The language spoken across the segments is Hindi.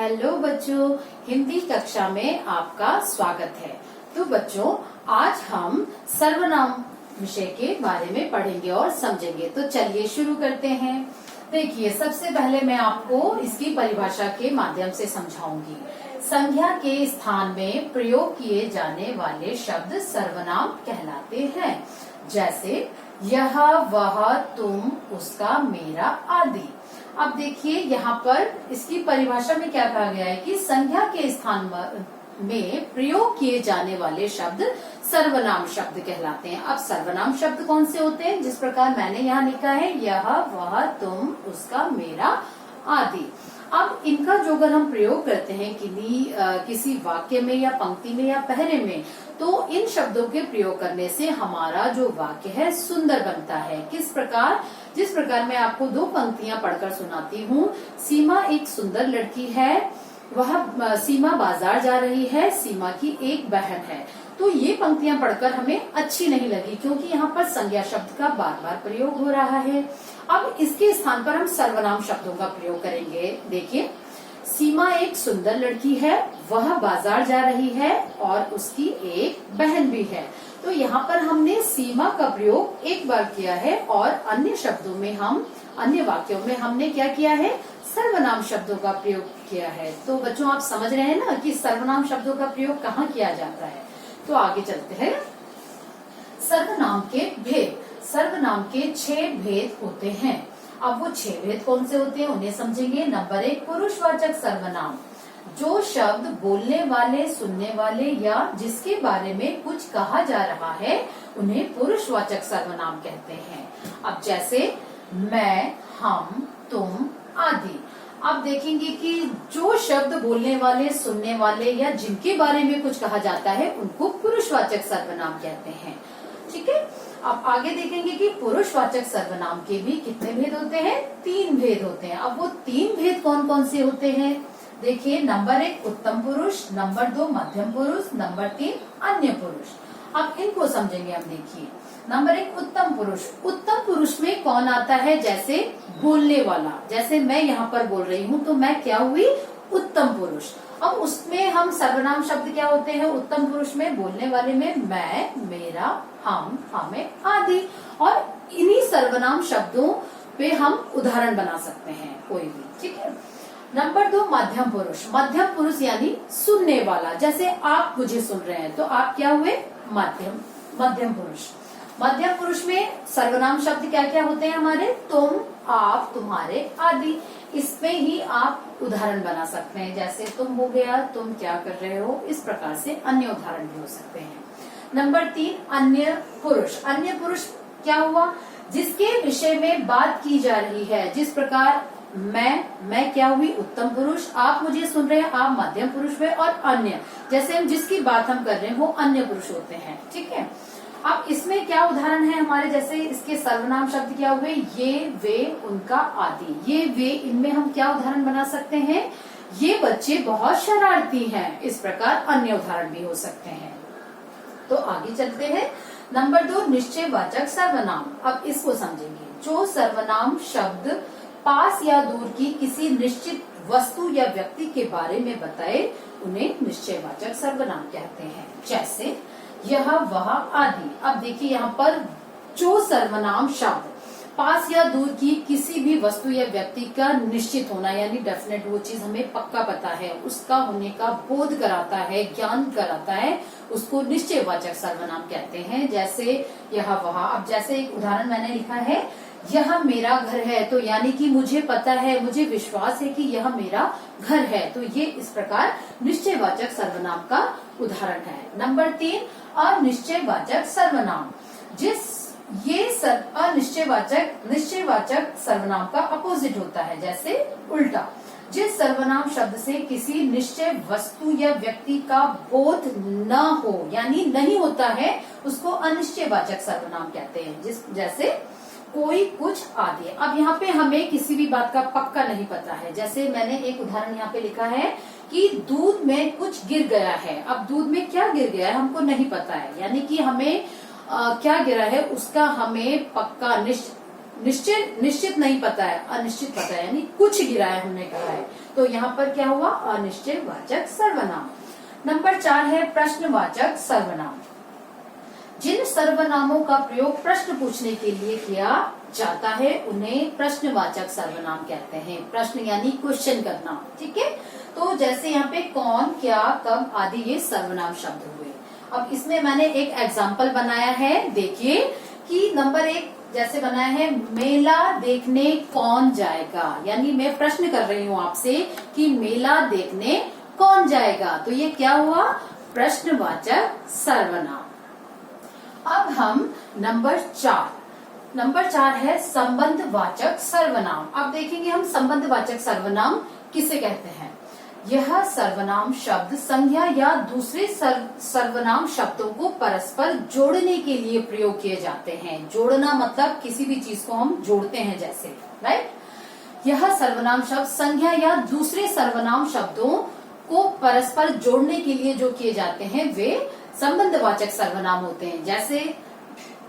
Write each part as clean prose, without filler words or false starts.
हेलो बच्चों, हिंदी कक्षा में आपका स्वागत है। तो बच्चों, आज हम सर्वनाम विषय के बारे में पढ़ेंगे और समझेंगे। तो चलिए शुरू करते हैं। देखिए, सबसे पहले मैं आपको इसकी परिभाषा के माध्यम से समझाऊंगी। संज्ञा के स्थान में प्रयोग किए जाने वाले शब्द सर्वनाम कहलाते हैं। जैसे यह, वह, तुम, उसका, मेरा आदि। अब देखिए, यहाँ पर इसकी परिभाषा में क्या कहा गया है कि संज्ञा के स्थान में प्रयोग किए जाने वाले शब्द सर्वनाम शब्द कहलाते हैं। अब सर्वनाम शब्द कौन से होते हैं? जिस प्रकार मैंने यहाँ लिखा है, यह, वह, तुम, उसका, मेरा आदि। अब इनका जो अगर हम प्रयोग करते हैं किसी वाक्य में या पंक्ति में या पहरे में, तो इन शब्दों के प्रयोग करने से हमारा जो वाक्य है सुंदर बनता है। किस प्रकार? जिस प्रकार मैं आपको दो पंक्तियां पढ़कर सुनाती हूँ। सीमा एक सुंदर लड़की है, वह सीमा बाजार जा रही है, सीमा की एक बहन है। तो ये पंक्तियां पढ़कर हमें अच्छी नहीं लगी, क्योंकि यहाँ पर संज्ञा शब्द का बार बार प्रयोग हो रहा है। अब इसके स्थान पर हम सर्वनाम शब्दों का प्रयोग करेंगे। देखिए, सीमा एक सुंदर लड़की है, वह बाजार जा रही है और उसकी एक बहन भी है। तो यहाँ पर हमने सीमा का प्रयोग एक बार किया है और अन्य वाक्यों में हमने क्या किया है? सर्वनाम शब्दों का प्रयोग किया है। तो बच्चों, आप समझ रहे हैं ना कि सर्वनाम शब्दों का प्रयोग कहाँ किया जाता है। तो आगे चलते हैं। सर्वनाम के भेद। सर्वनाम के 6 भेद होते हैं। अब वो 6 भेद कौन से होते हैं उन्हें समझेंगे। नंबर 1, पुरुषवाचक सर्वनाम। जो शब्द बोलने वाले, सुनने वाले या जिसके बारे में कुछ कहा जा रहा है उन्हें पुरुषवाचक सर्वनाम कहते हैं। अब जैसे मैं, हम, तुम आदि। अब देखेंगे कि जो शब्द बोलने वाले, सुनने वाले या जिनके बारे में कुछ कहा जाता है उनको पुरुषवाचक सर्वनाम कहते हैं। ठीक है। अब आगे देखेंगे कि पुरुषवाचक सर्वनाम के भी कितने भेद होते हैं? 3 भेद होते हैं। अब वो 3 भेद कौन कौन से होते हैं? देखिए, नंबर 1 उत्तम पुरुष, नंबर 2 मध्यम पुरुष, नंबर 3 अन्य पुरुष। अब इनको समझेंगे हम। देखिए, नंबर 1 उत्तम पुरुष। उत्तम पुरुष में कौन आता है? जैसे बोलने वाला। जैसे मैं यहाँ पर बोल रही हूँ तो मैं क्या हुई? उत्तम पुरुष। अब उसमें हम सर्वनाम शब्द क्या होते हैं? उत्तम पुरुष में बोलने वाले में मैं, मेरा, हम, हमें आदि। और इन्हीं सर्वनाम शब्दों पे हम उदाहरण बना सकते हैं कोई भी। ठीक है। नंबर 2 मध्यम पुरुष। मध्यम पुरुष यानी सुनने वाला। जैसे आप मुझे सुन रहे हैं तो आप क्या हुए? मध्यम पुरुष। मध्यम पुरुष में सर्वनाम शब्द क्या क्या होते हैं हमारे? तुम, आप, तुम्हारे आदि। इसमें ही आप उदाहरण बना सकते हैं। जैसे तुम हो गया, तुम क्या कर रहे हो। इस प्रकार से अन्य उदाहरण भी हो सकते हैं। नंबर 3 अन्य पुरुष। अन्य पुरुष क्या हुआ? जिसके विषय में बात की जा रही है। जिस प्रकार मैं क्या हुई? उत्तम पुरुष। आप मुझे सुन रहे हैं, आप मध्यम पुरुष हुए। और अन्य, जैसे हम जिसकी बात हम कर रहे हैं वो अन्य पुरुष होते हैं। ठीक है। अब इसमें क्या उदाहरण है हमारे? जैसे इसके सर्वनाम शब्द क्या हुए? ये, वे, उनका, आदि। ये, वे, इनमें हम क्या उदाहरण बना सकते हैं? ये बच्चे बहुत शरारती हैं। इस प्रकार अन्य उदाहरण भी हो सकते हैं। तो आगे चलते हैं। नंबर 2 निश्चयवाचक सर्वनाम। अब इसको समझेंगे। जो सर्वनाम शब्द पास या दूर की किसी निश्चित वस्तु या व्यक्ति के बारे में बताए उन्हें निश्चयवाचक सर्वनाम कहते हैं। जैसे यह, वह आदि। अब देखिए, यहाँ पर जो सर्वनाम शब्द पास या दूर की किसी भी वस्तु या व्यक्ति का निश्चित होना यानी डेफिनेट, वो चीज हमें पक्का पता है, उसका होने का बोध कराता है, ज्ञान कराता है, उसको निश्चयवाचक सर्वनाम कहते हैं। जैसे यह, वह। अब जैसे एक उदाहरण मैंने लिखा है, यह मेरा घर है, तो यानी कि मुझे पता है, मुझे विश्वास है कि यह मेरा घर है। तो ये इस प्रकार निश्चयवाचक सर्वनाम का उदाहरण है। नंबर 3 अनिश्चयवाचक सर्वनाम। निश्चयवाचक सर्वनाम का अपोजिट होता है। जैसे उल्टा। जिस सर्वनाम शब्द से किसी निश्चय वस्तु या व्यक्ति का बोध न हो यानी नहीं होता है, उसको अनिश्चयवाचक सर्वनाम कहते हैं। जैसे कोई, कुछ आदि। अब यहाँ पे हमें किसी भी बात का पक्का नहीं पता है। जैसे मैंने एक उदाहरण यहाँ पे लिखा है कि दूध में कुछ गिर गया है। अब दूध में क्या गिर गया है हमको नहीं पता है, यानी कि हमें क्या गिरा है उसका हमें पक्का निश्चित नहीं पता है, अनिश्चित पता है, यानी कुछ गिरा है हमने कहा है। तो यहाँ पर क्या हुआ, अनिश्चयवाचक सर्वनाम। नंबर 4 है प्रश्नवाचक सर्वनाम। जिन सर्वनामों का प्रयोग प्रश्न पूछने के लिए किया जाता है उन्हें प्रश्नवाचक सर्वनाम कहते हैं। प्रश्न यानी क्वेश्चन करना, ठीक है। तो जैसे यहाँ पे कौन, क्या, कब आदि ये सर्वनाम शब्द हुए। अब इसमें मैंने एक एग्जाम्पल बनाया है, देखिए कि नंबर 1 जैसे बनाया है, मेला देखने कौन जाएगा, यानी मैं प्रश्न कर रही हूँ आपसे कि मेला देखने कौन जाएगा। तो ये क्या हुआ, प्रश्नवाचक सर्वनाम। अब हम नंबर 4 है संबंधवाचक सर्वनाम। अब देखेंगे हम संबंधवाचक सर्वनाम किसे कहते हैं। यह सर्वनाम शब्द संज्ञा या दूसरे सर्वनाम शब्दों को परस्पर जोड़ने के लिए प्रयोग किए जाते हैं। जोड़ना मतलब किसी भी चीज को हम जोड़ते हैं, जैसे, राइट। यह सर्वनाम शब्द संज्ञा या दूसरे सर्वनाम शब्दों को परस्पर जोड़ने के लिए जो किए जाते हैं वे संबंधवाचक सर्वनाम होते हैं। जैसे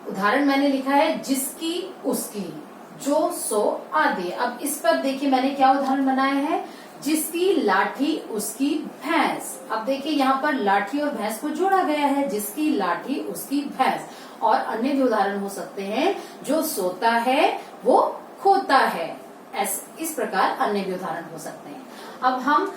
उदाहरण मैंने लिखा है, जिसकी, उसकी, जो, सो आदि। अब इस पर देखिए मैंने क्या उदाहरण बनाया है, जिसकी लाठी, उसकी भैंस। अब देखिए यहाँ पर लाठी और भैंस को जोड़ा गया है, जिसकी लाठी, उसकी भैंस। और अन्य भी उदाहरण हो सकते हैं, जो सोता है वो खोता है। इस प्रकार अन्य भी उदाहरण हो सकते हैं। अब हम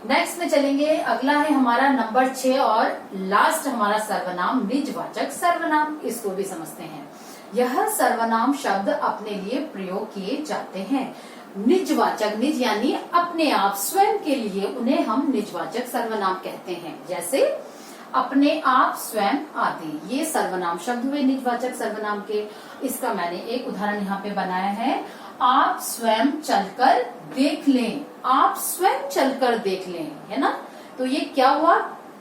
नेक्स्ट में चलेंगे। अगला है हमारा नंबर 6 और लास्ट हमारा सर्वनाम निजवाचक सर्वनाम। इसको भी समझते हैं। यह सर्वनाम शब्द अपने लिए प्रयोग किए जाते हैं। निजवाचक, निज यानी अपने आप, स्वयं के लिए, उन्हें हम निजवाचक सर्वनाम कहते हैं। जैसे अपने आप, स्वयं आदि, ये सर्वनाम शब्द हुए निजवाचक सर्वनाम के। इसका मैंने एक उदाहरण यहाँ पे बनाया है, आप स्वयं चलकर देख लें। आप स्वयं चलकर देख लें, है ना। तो ये क्या हुआ,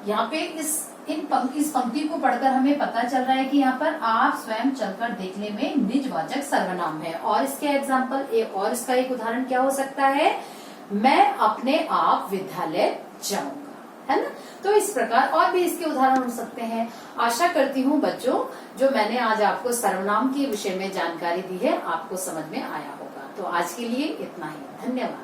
यहाँ पे इस पंक्ति को पढ़कर हमें पता चल रहा है कि यहाँ पर आप स्वयं चलकर देखने में निजवाचक सर्वनाम है। और इसके एग्जाम्पल और इसका एक उदाहरण क्या हो सकता है, मैं अपने आप विद्यालय जाऊंगा, है ना। तो इस प्रकार और भी इसके उदाहरण हो सकते हैं। आशा करती हूँ बच्चों, जो मैंने आज आपको सर्वनाम के विषय में जानकारी दी है आपको समझ में आया होगा। तो आज के लिए इतना ही, धन्यवाद।